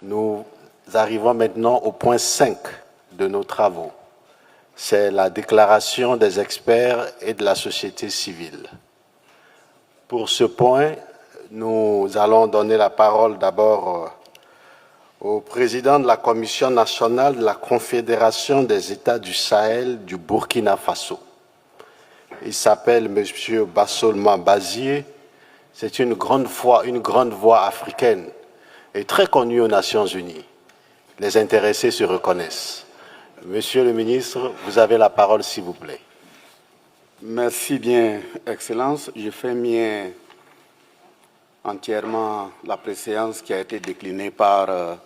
Nous arrivons maintenant au point 5 de nos travaux. C'est la déclaration des experts et de la société civile. Pour ce point, nous allons donner la parole d'abord au président de la Commission nationale de la Confédération des États du Sahel du Burkina Faso. Il s'appelle M. Bassolma Bazié. C'est une grande voix africaine et très connue aux Nations Unies. Les intéressés se reconnaissent. Monsieur le ministre, vous avez la parole, s'il vous plaît. Merci bien, Excellence. Je fais mien entièrement la préséance qui a été déclinée par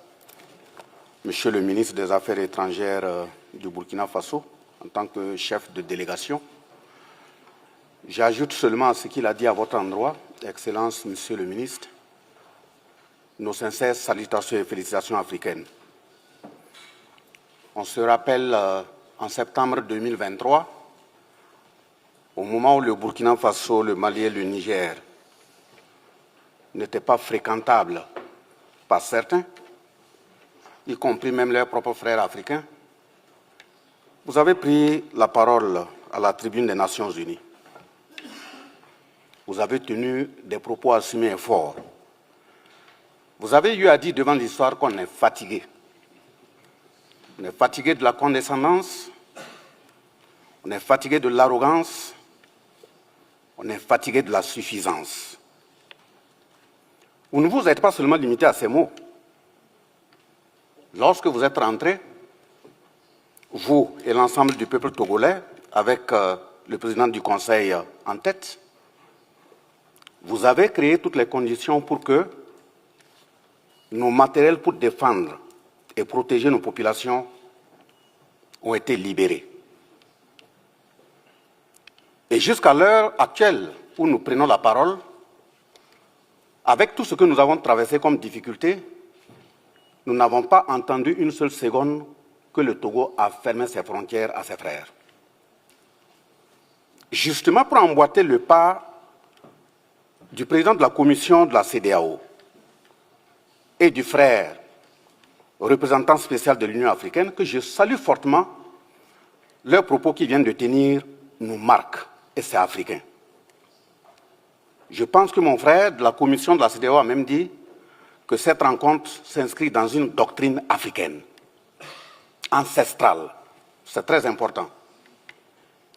Monsieur le ministre des Affaires étrangères du Burkina Faso en tant que chef de délégation. J'ajoute seulement à ce qu'il a dit à votre endroit, Excellence, Monsieur le ministre, nos sincères salutations et félicitations africaines. On se rappelle en septembre 2023, au moment où le Burkina Faso, le Mali et le Niger n'étaient pas fréquentables par certains, y compris même leurs propres frères africains, vous avez pris la parole à la tribune des Nations Unies. Vous avez tenu des propos assumés et forts. Vous avez eu à dire devant l'histoire qu'on est fatigué. On est fatigué de la condescendance, on est fatigué de l'arrogance, on est fatigué de la suffisance. Vous ne vous êtes pas seulement limité à ces mots. Lorsque vous êtes rentrés, vous et l'ensemble du peuple togolais, avec le président du Conseil en tête, vous avez créé toutes les conditions pour que nos matériels pour défendre et protéger nos populations ont été libérés. Et jusqu'à l'heure actuelle où nous prenons la parole, avec tout ce que nous avons traversé comme difficulté, nous n'avons pas entendu une seule seconde que le Togo a fermé ses frontières à ses frères. Justement pour emboîter le pas du président de la commission de la CEDEAO et du frère représentant spécial de l'Union africaine, que je salue fortement, leurs propos qu'ils viennent de tenir nous marquent, et c'est africain. Je pense que mon frère de la commission de la CEDEAO a même dit que cette rencontre s'inscrit dans une doctrine africaine, ancestrale. C'est très important.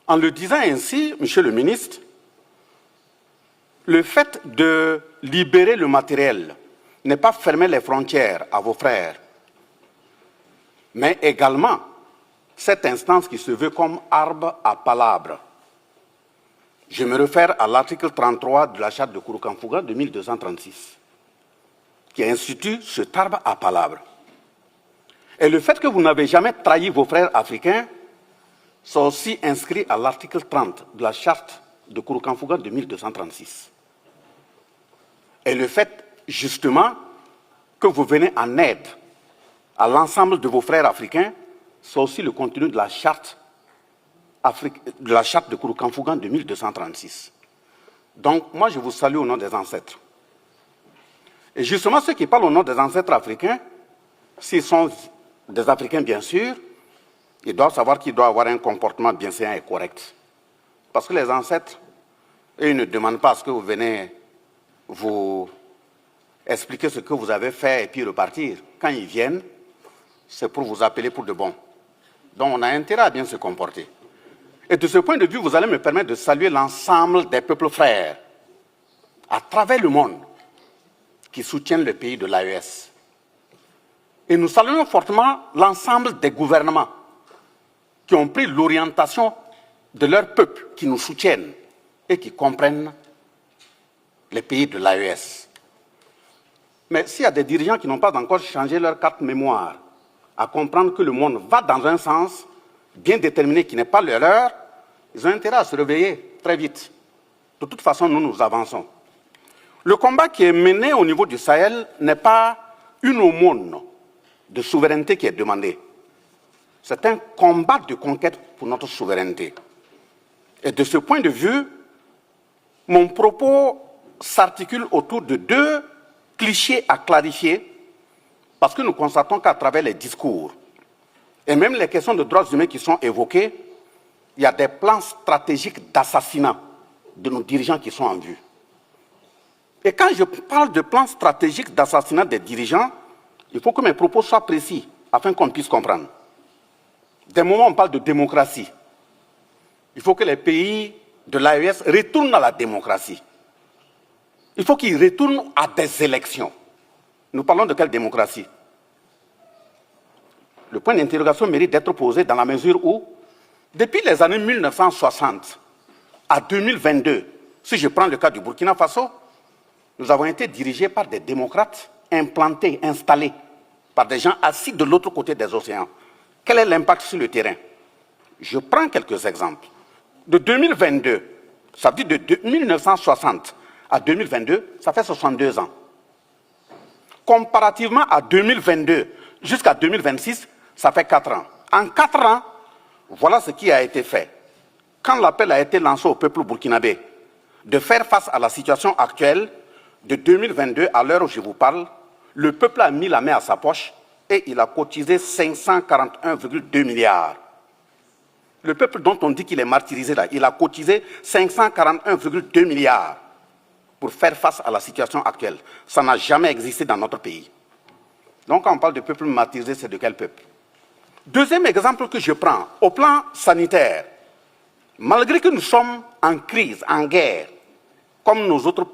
En le disant ainsi, Monsieur le ministre, le fait de libérer le matériel n'est pas fermer les frontières à vos frères, mais également cette instance qui se veut comme arbre à palabre. Je me réfère à l'article 33 de la charte de Kouroukanfouga de 1236, qui institue cet arbre à palabre. Et le fait que vous n'avez jamais trahi vos frères africains, c'est aussi inscrit à l'article 30 de la charte de Kouroukanfouga de 1236. Et le fait, justement, que vous venez en aide à l'ensemble de vos frères africains, c'est aussi le contenu de la charte de Kouroukanfouga de 1236. Donc, moi, je vous salue au nom des ancêtres. Et justement, ceux qui parlent au nom des ancêtres africains, s'ils sont des Africains, bien sûr, ils doivent savoir qu'ils doivent avoir un comportement bienséant et correct. Parce que les ancêtres, eux, ils ne demandent pas à ce que vous venez vous expliquer ce que vous avez fait et puis repartir. Quand ils viennent, c'est pour vous appeler pour de bon. Donc, on a intérêt à bien se comporter. Et de ce point de vue, vous allez me permettre de saluer l'ensemble des peuples frères à travers le monde qui soutiennent le pays de l'AES. Et nous saluons fortement l'ensemble des gouvernements qui ont pris l'orientation de leur peuple, qui nous soutiennent et qui comprennent les pays de l'AES. Mais s'il y a des dirigeants qui n'ont pas encore changé leur carte mémoire à comprendre que le monde va dans un sens bien déterminé qui n'est pas le leur, ils ont intérêt à se réveiller très vite. De toute façon, nous avançons. Le combat qui est mené au niveau du Sahel n'est pas une aumône de souveraineté qui est demandée. C'est un combat de conquête pour notre souveraineté. Et de ce point de vue, mon propos s'articule autour de deux clichés à clarifier Parce que nous constatons qu'à travers les discours, et même les questions de droits humains qui sont évoquées, il y a des plans stratégiques d'assassinat de nos dirigeants qui sont en vue. Et quand je parle de plans stratégiques d'assassinat des dirigeants, il faut que mes propos soient précis, afin qu'on puisse comprendre. D'un moment, on parle de démocratie. Il faut que les pays de l'AES retournent à la démocratie. Il faut qu'ils retournent à des élections. Nous parlons de quelle démocratie? Le point d'interrogation mérite d'être posé dans la mesure où, depuis les années 1960 à 2022, si je prends le cas du Burkina Faso, nous avons été dirigés par des démocrates implantés, installés par des gens assis de l'autre côté des océans. Quel est l'impact sur le terrain? Je prends quelques exemples. De 2022, ça veut dire de 1960 à 2022, ça fait 62 ans. Comparativement à 2022 jusqu'à 2026, ça fait 4 ans. En 4 ans, voilà ce qui a été fait. Quand l'appel a été lancé au peuple burkinabé de faire face à la situation actuelle, de 2022 à l'heure où je vous parle, le peuple a mis la main à sa poche et il a cotisé 541,2 milliards. Le peuple dont on dit qu'il est martyrisé là, il a cotisé 541,2 milliards pour faire face à la situation actuelle. Ça n'a jamais existé dans notre pays. Donc quand on parle de peuple martyrisé, c'est de quel peuple? Deuxième exemple que je prends, au plan sanitaire, malgré que nous sommes en crise, en guerre, comme nos autres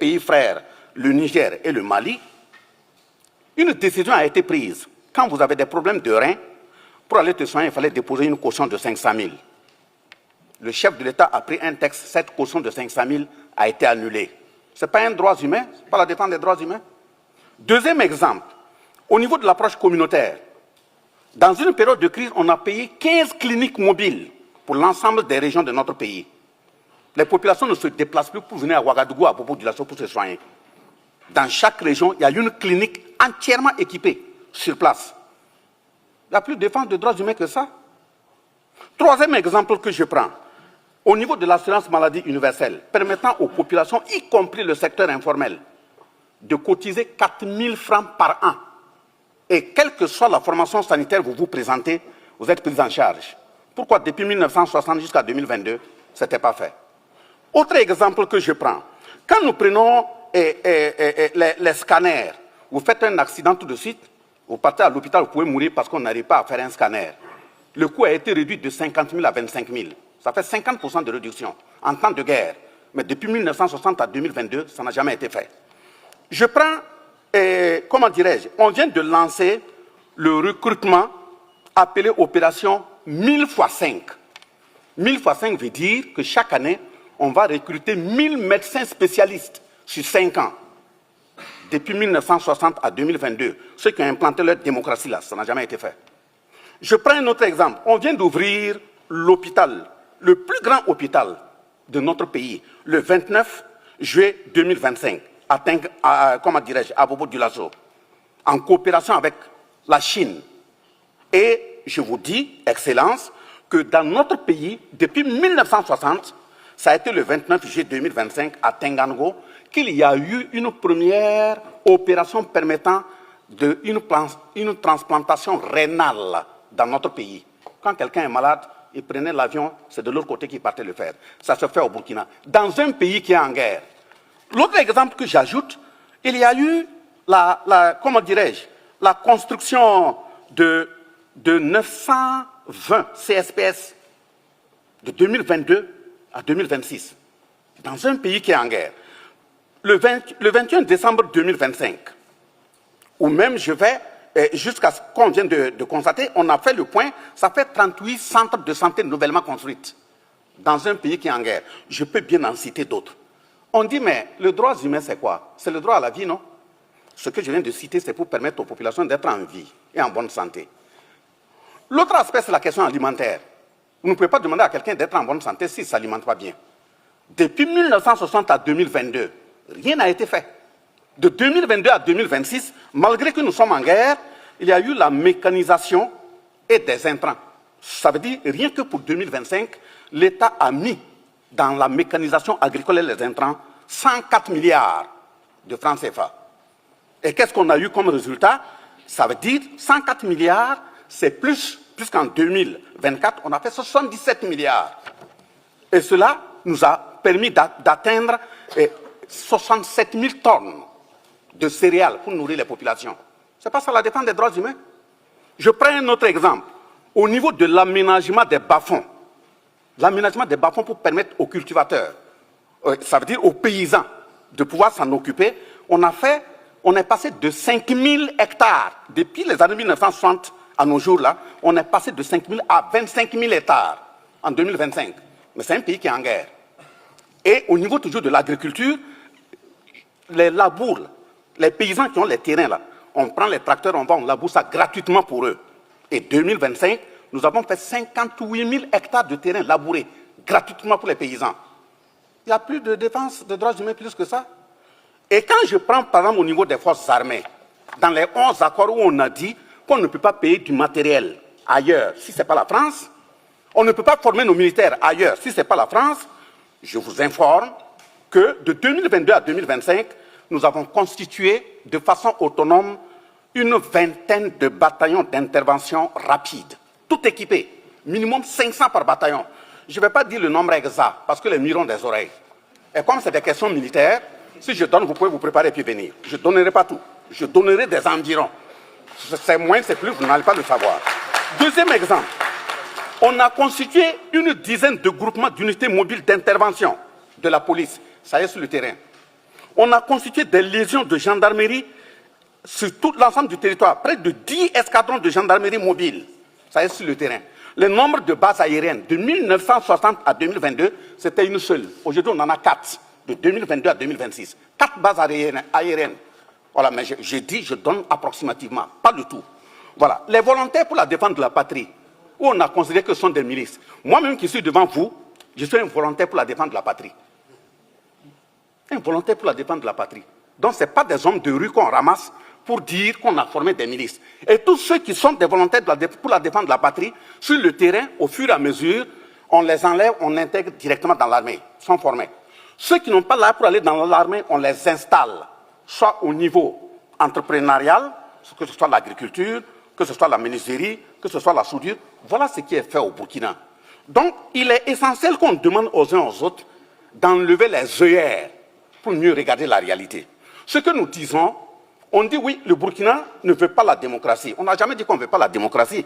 pays frères, le Niger et le Mali, une décision a été prise. Quand vous avez des problèmes de reins, pour aller te soigner, il fallait déposer une caution de 500 000. Le chef de l'État a pris un texte, cette caution de 500 000 a été annulée. Ce n'est pas un droit humain, ce n'est pas la défense des droits humains. Deuxième exemple, au niveau de l'approche communautaire, dans une période de crise, on a payé 15 cliniques mobiles pour l'ensemble des régions de notre pays. Les populations ne se déplacent plus pour venir à Ouagadougou, à Bobo-Dioulasso pour se soigner. Dans chaque région, il y a une clinique entièrement équipée sur place. Il n'y a plus de défense de droits humains que ça. Troisième exemple que je prends, au niveau de l'assurance maladie universelle, permettant aux populations, y compris le secteur informel, de cotiser 4 000 francs par an. Et quelle que soit la formation sanitaire que vous vous présentez, vous êtes pris en charge. Pourquoi depuis 1960 jusqu'à 2022, ce n'était pas fait? Autre exemple que je prends, quand nous prenons les scanners, vous faites un accident tout de suite, vous partez à l'hôpital, vous pouvez mourir parce qu'on n'arrive pas à faire un scanner. Le coût a été réduit de 50 000 à 25 000. Ça fait 50% de réduction en temps de guerre. Mais depuis 1960 à 2022, ça n'a jamais été fait. Je prends, comment dirais-je, on vient de lancer le recrutement appelé opération 1000 x 5. 1000 x 5 veut dire que chaque année, on va recruter 1000 médecins spécialistes sur 5 ans. Depuis 1960 à 2022, ceux qui ont implanté leur démocratie là, ça n'a jamais été fait. Je prends un autre exemple. On vient d'ouvrir l'hôpital, le plus grand hôpital de notre pays, le 29 juillet 2025, à Bobo-Dioulasso, en coopération avec la Chine. Et je vous dis, Excellence, que dans notre pays, depuis 1960, ça a été le 29 juillet 2025 à Tengango, qu'il y a eu une première opération permettant une transplantation rénale dans notre pays. Quand quelqu'un est malade, il prenait l'avion, c'est de l'autre côté qu'il partait le faire. Ça se fait au Burkina, dans un pays qui est en guerre. L'autre exemple que j'ajoute, il y a eu la construction de 920 CSPS de 2022 à 2026, dans un pays qui est en guerre. Le 21 décembre 2025, ou même je vais, jusqu'à ce qu'on vient de constater, on a fait le point, ça fait 38 centres de santé nouvellement construits dans un pays qui est en guerre. Je peux bien en citer d'autres. On dit, mais le droit humain, c'est quoi? C'est le droit à la vie, non? Ce que je viens de citer, c'est pour permettre aux populations d'être en vie et en bonne santé. L'autre aspect, c'est la question alimentaire. Vous ne pouvez pas demander à quelqu'un d'être en bonne santé s'il ne s'alimente pas bien. Depuis 1960 à 2022, rien n'a été fait. De 2022 à 2026, malgré que nous sommes en guerre, il y a eu la mécanisation et des intrants. Ça veut dire, rien que pour 2025, l'État a mis dans la mécanisation agricole et les intrants 104 milliards de francs CFA. Et qu'est-ce qu'on a eu comme résultat? Ça veut dire 104 milliards, c'est plus, puisqu'en 2024, on a fait 77 milliards. Et cela nous a permis d'atteindre 67 000 tonnes de céréales pour nourrir les populations. C'est pas ça la défense des droits humains? Je prends un autre exemple. Au niveau de l'aménagement des bas-fonds, pour permettre aux cultivateurs, ça veut dire aux paysans, de pouvoir s'en occuper, on est passé de 5 000 hectares, depuis les années 1960 à nos jours là, on est passé de 5 000 à 25 000 hectares en 2025. Mais c'est un pays qui est en guerre. Et au niveau toujours de l'agriculture, les labours, les paysans qui ont les terrains là, on prend les tracteurs, on laboure ça gratuitement pour eux. Et 2025, nous avons fait 58 000 hectares de terrain labourés gratuitement pour les paysans. Il n'y a plus de défense des droits humains plus que ça. Et quand je prends par exemple au niveau des forces armées, dans les 11 accords où on a dit qu'on ne peut pas payer du matériel ailleurs si ce n'est pas la France, on ne peut pas former nos militaires ailleurs si ce n'est pas la France, je vous informe que de 2022 à 2025, nous avons constitué de façon autonome une vingtaine de bataillons d'intervention rapide, tout équipés, minimum 500 par bataillon. Je ne vais pas dire le nombre exact, parce que les murs ont des oreilles. Et comme c'est des questions militaires, si je donne, vous pouvez vous préparer et puis venir. Je ne donnerai pas tout. Je donnerai des environs. C'est moins, c'est plus, vous n'allez pas le savoir. Deuxième exemple, on a constitué une dizaine de groupements d'unités mobiles d'intervention de la police. Ça y est sur le terrain. On a constitué des légions de gendarmerie sur tout l'ensemble du territoire. Près de 10 escadrons de gendarmerie mobile. Ça y est sur le terrain. Le nombre de bases aériennes de 1960 à 2022, c'était une seule. Aujourd'hui, on en a 4, de 2022 à 2026. 4 bases aériennes. Voilà, mais je dis, je donne approximativement, pas du tout. Voilà, les volontaires pour la défense de la patrie, où on a considéré que ce sont des milices. Moi-même qui suis devant vous, je suis un volontaire pour la défense de la patrie. Un volontaire pour la défense de la patrie. Donc, ce n'est pas des hommes de rue qu'on ramasse pour dire qu'on a formé des milices. Et tous ceux qui sont des volontaires pour la défense de la patrie, sur le terrain, au fur et à mesure, on les enlève, on intègre directement dans l'armée, sont formés. Ceux qui n'ont pas l'air pour aller dans l'armée, on les installe, soit au niveau entrepreneurial, que ce soit l'agriculture, que ce soit la menuiserie, que ce soit la soudure. Voilà ce qui est fait au Burkina. Donc, il est essentiel qu'on demande aux uns aux autres d'enlever les œillères pour mieux regarder la réalité. Ce que nous disons, on dit oui, le Burkina ne veut pas la démocratie. On n'a jamais dit qu'on ne veut pas la démocratie.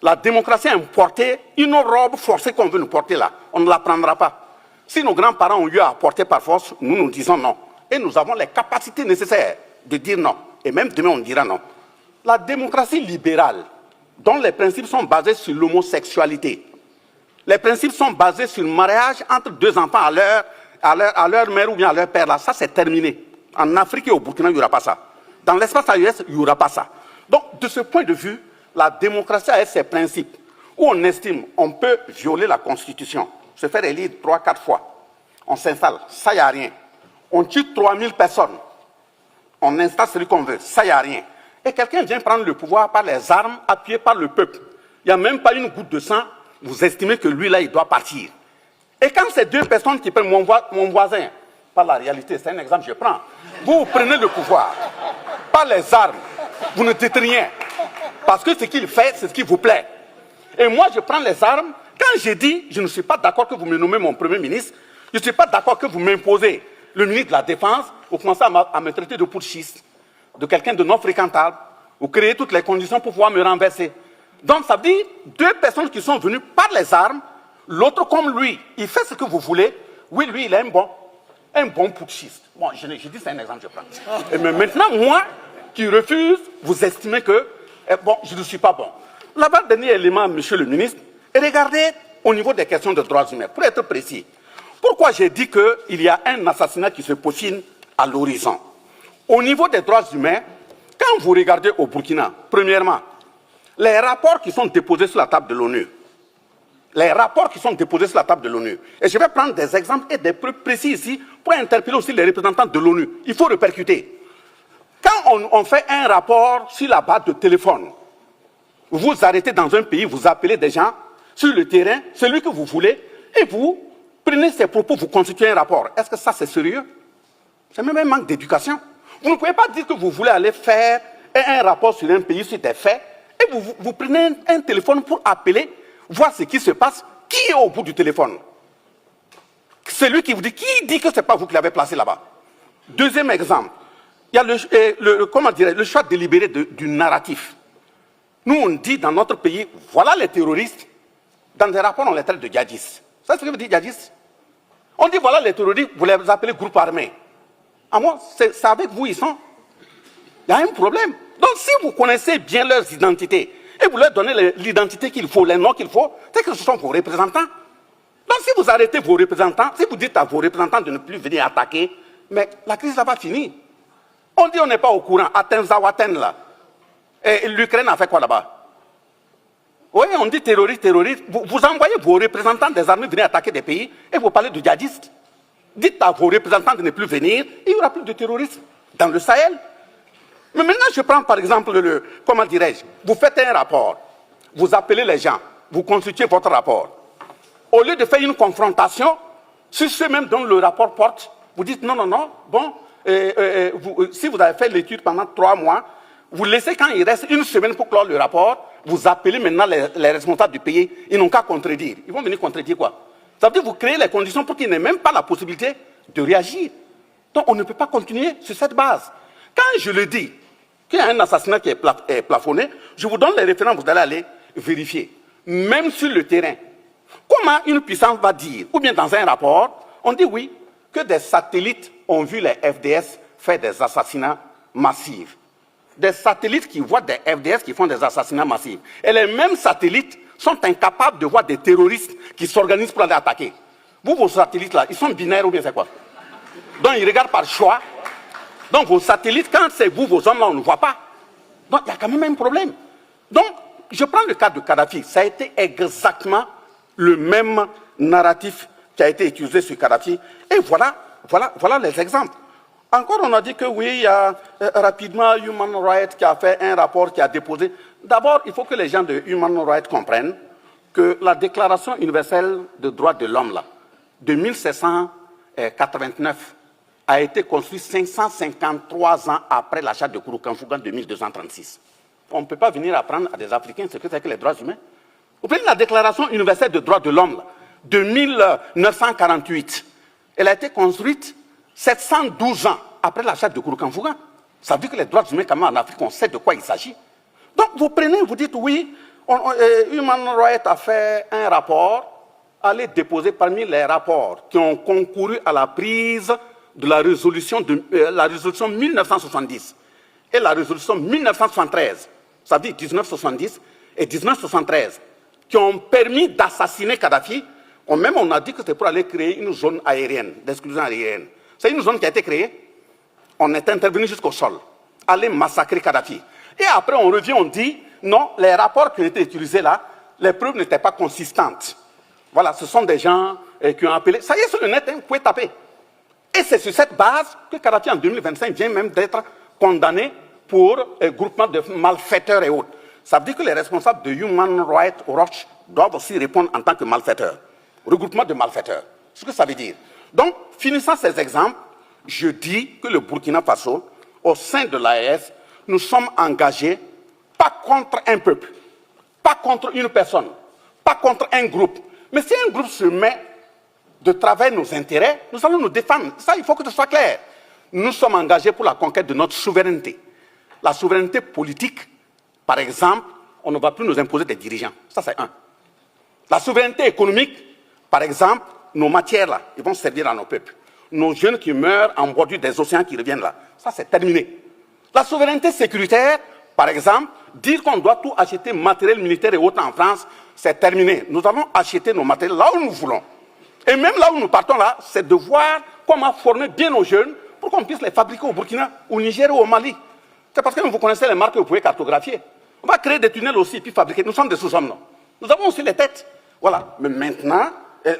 La démocratie a importé une robe forcée qu'on veut nous porter là. On ne la prendra pas. Si nos grands-parents ont eu à porter par force, nous disons non. Et nous avons les capacités nécessaires de dire non. Et même demain, on dira non. La démocratie libérale, dont les principes sont basés sur l'homosexualité, les principes sont basés sur le mariage entre deux enfants à leur mère ou bien à leur père, là, ça c'est terminé. En Afrique et au Burkina, il n'y aura pas ça. Dans l'espace AES, il n'y aura pas ça. Donc, de ce point de vue, la démocratie a ses principes, où on estime on peut violer la Constitution, se faire élire 3-4 fois. On s'installe, ça, il n'y a rien. On tue 3000 personnes. On installe celui qu'on veut, ça, il n'y a rien. Et quelqu'un vient prendre le pouvoir par les armes, appuyé par le peuple. Il n'y a même pas une goutte de sang. Vous estimez que lui, là, il doit partir. Et quand ces deux personnes qui prennent mon voisin, par la réalité, c'est un exemple que je prends, vous prenez le pouvoir, par les armes, vous ne dites rien. Parce que ce qu'il fait, c'est ce qui vous plaît. Et moi, je prends les armes. Quand je dis, je ne suis pas d'accord que vous me nommez mon Premier ministre, je ne suis pas d'accord que vous m'imposez le ministre de la Défense, vous commencez à me traiter de putschiste, de quelqu'un de non fréquentable, vous créez toutes les conditions pour pouvoir me renverser. Donc, ça veut dire deux personnes qui sont venues par les armes, l'autre comme lui, il fait ce que vous voulez. Oui, lui, il est un bon putschiste. Bon, je dis, c'est un exemple, je prends. Et mais maintenant, moi, qui refuse, vous estimez que, bon, je ne suis pas bon. Là-bas, dernier élément, monsieur le ministre, et regardez au niveau des questions de droits humains, pour être précis. Pourquoi j'ai dit qu'il y a un assassinat qui se peaufine à l'horizon? Au niveau des droits humains, quand vous regardez au Burkina, premièrement, les rapports qui sont déposés sur la table de l'ONU, et je vais prendre des exemples et des preuves précis ici pour interpeller aussi les représentants de l'ONU. Il faut répercuter. Quand on fait un rapport sur la base de téléphone, vous arrêtez dans un pays, vous appelez des gens sur le terrain, celui que vous voulez, et vous prenez ces propos, vous constituez un rapport. Est-ce que ça, c'est sérieux? C'est même un manque d'éducation. Vous ne pouvez pas dire que vous voulez aller faire et un rapport sur un pays, sur des faits, et vous prenez un téléphone pour appeler, voir ce qui se passe, qui est au bout du téléphone? Celui qui vous dit, qui dit que ce n'est pas vous qui l'avez placé là-bas? Deuxième exemple, il y a le choix délibéré du narratif. Nous, on dit dans notre pays, voilà les terroristes. Dans des rapports, on les traite de djihadistes. Ça, c'est ce que vous dites, djihadistes? On dit, voilà les terroristes, vous les appelez groupe armé. À moi, c'est avec vous, ils sont. Il y a un problème. Donc, si vous connaissez bien leurs identités, et vous leur donnez l'identité qu'il faut, les noms qu'il faut, c'est que ce sont vos représentants. Donc, si vous arrêtez vos représentants, si vous dites à vos représentants de ne plus venir attaquer, mais la crise va finir. On dit on n'est pas au courant. À Tenzawaten, là. Et l'Ukraine a fait quoi là-bas? Oui, on dit terroriste, terroriste. Vous envoyez vos représentants des armées venir attaquer des pays et vous parlez de djihadistes. Dites à vos représentants de ne plus venir, il n'y aura plus de terrorisme dans le Sahel. Mais maintenant, je prends par exemple comment dirais-je, vous faites un rapport, vous appelez les gens, vous constituez votre rapport. Au lieu de faire une confrontation sur ceux même dont le rapport porte, vous dites non, non, non, bon, si vous avez fait l'étude pendant 3 mois, vous laissez quand il reste 1 semaine pour clore le rapport, vous appelez maintenant les responsables du pays, ils n'ont qu'à contredire. Ils vont venir contredire quoi? Ça veut dire que vous créez les conditions pour qu'ils n'aient même pas la possibilité de réagir. Donc on ne peut pas continuer sur cette base. Quand je le dis, qu'il y a un assassinat qui est plafonné, je vous donne les références, vous allez aller vérifier. Même sur le terrain, comment une puissance va dire, ou bien dans un rapport, on dit oui, que des satellites ont vu les FDS faire des assassinats massifs. Des satellites qui voient des FDS qui font des assassinats massifs. Et les mêmes satellites sont incapables de voir des terroristes qui s'organisent pour aller attaquer. Vous, vos satellites là, ils sont binaires ou bien c'est quoi? Donc ils regardent par choix. Donc vos satellites, quand c'est vous, vos hommes là, on ne voit pas. Donc il y a quand même un problème. Donc, je prends le cas de Kadhafi. Ça a été exactement le même narratif qui a été utilisé sur Kadhafi. Et voilà les exemples. Encore, on a dit que oui, il y a rapidement Human Rights qui a fait un rapport, qui a déposé. D'abord, il faut que les gens de Human Rights comprennent que la Déclaration universelle des droits de l'homme, là, de 1789, a été construite 553 ans après l'achat de Kouroukanfouga de 1236. On ne peut pas venir apprendre à des Africains ce que c'est que les droits humains. Vous prenez la Déclaration universelle des droits de l'homme de 1948. Elle a été construite 712 ans après l'achat de Kouroukanfouga. Ça veut dire que les droits humains, quand même, en Afrique, on sait de quoi il s'agit. Donc, vous prenez, vous dites, oui, Human Rights a fait un rapport, allez déposer parmi les rapports qui ont concouru à la prise de la résolution 1970 et la résolution 1973, ça veut dire 1970 et 1973, qui ont permis d'assassiner Kadhafi. Même on a dit que c'était pour aller créer une zone aérienne, d'exclusion aérienne. C'est une zone qui a été créée. On est intervenu jusqu'au sol, aller massacrer Kadhafi. Et après, on revient, on dit, non, les rapports qui ont été utilisés là, les preuves n'étaient pas consistantes. Voilà, ce sont des gens qui ont appelé. Ça y est, sur le net, hein, vous pouvez taper. Et c'est sur cette base que Kadhafi, en 2025, vient même d'être condamné pour groupement de malfaiteurs et autres. Ça veut dire que les responsables de Human Rights Watch doivent aussi répondre en tant que malfaiteurs. Regroupement de malfaiteurs. Ce que ça veut dire. Donc, finissant ces exemples, je dis que le Burkina Faso, au sein de l'AES, nous sommes engagés, pas contre un peuple, pas contre une personne, pas contre un groupe. Mais si un groupe se met de travers nos intérêts, nous allons nous défendre. Ça, il faut que ce soit clair. Nous sommes engagés pour la conquête de notre souveraineté. La souveraineté politique, par exemple, on ne va plus nous imposer des dirigeants. Ça, c'est un. La souveraineté économique, par exemple, nos matières, là, ils vont servir à nos peuples. Nos jeunes qui meurent en bordure des océans qui reviennent là, ça, c'est terminé. La souveraineté sécuritaire, par exemple, dire qu'on doit tout acheter matériel militaire et autres en France, c'est terminé. Nous allons acheter nos matériels là où nous voulons. Et même là où nous partons là, c'est de voir comment former bien nos jeunes pour qu'on puisse les fabriquer au Burkina, au Niger ou au Mali. C'est parce que vous connaissez les marques que vous pouvez cartographier. On va créer des tunnels aussi, puis fabriquer. Nous sommes des sous-hommes, non? Nous avons aussi les têtes. Voilà. Mais maintenant,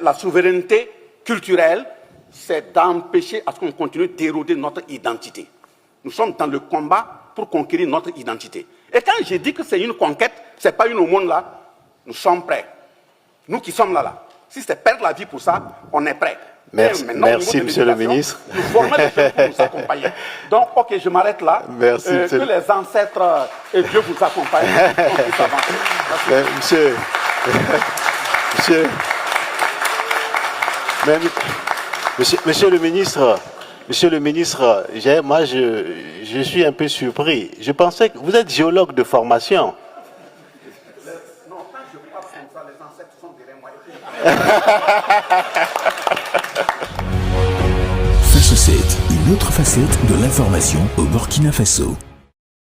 la souveraineté culturelle, c'est d'empêcher à ce qu'on continue d'éroder notre identité. Nous sommes dans le combat pour conquérir notre identité. Et quand je dis que c'est une conquête, ce n'est pas une aumône là, nous sommes prêts. Nous qui sommes là. Si c'est perdre la vie pour ça, on est prêts. Merci, Et maintenant, au merci, niveau de monsieur le l'éducation, ministre. Nous formons les jeunes pour nous accompagner. Donc, ok, je m'arrête là. Merci, Que monsieur. les ancêtres et Dieu vous accompagnent. On puisse avancer. Merci. Monsieur, mais, monsieur le ministre, moi je suis un peu surpris. Je pensais que vous êtes géologue de formation. Non, quand je parle comme ça, les ancêtres sont derrière moi. Face au 7, une autre facette de l'information au Burkina Faso.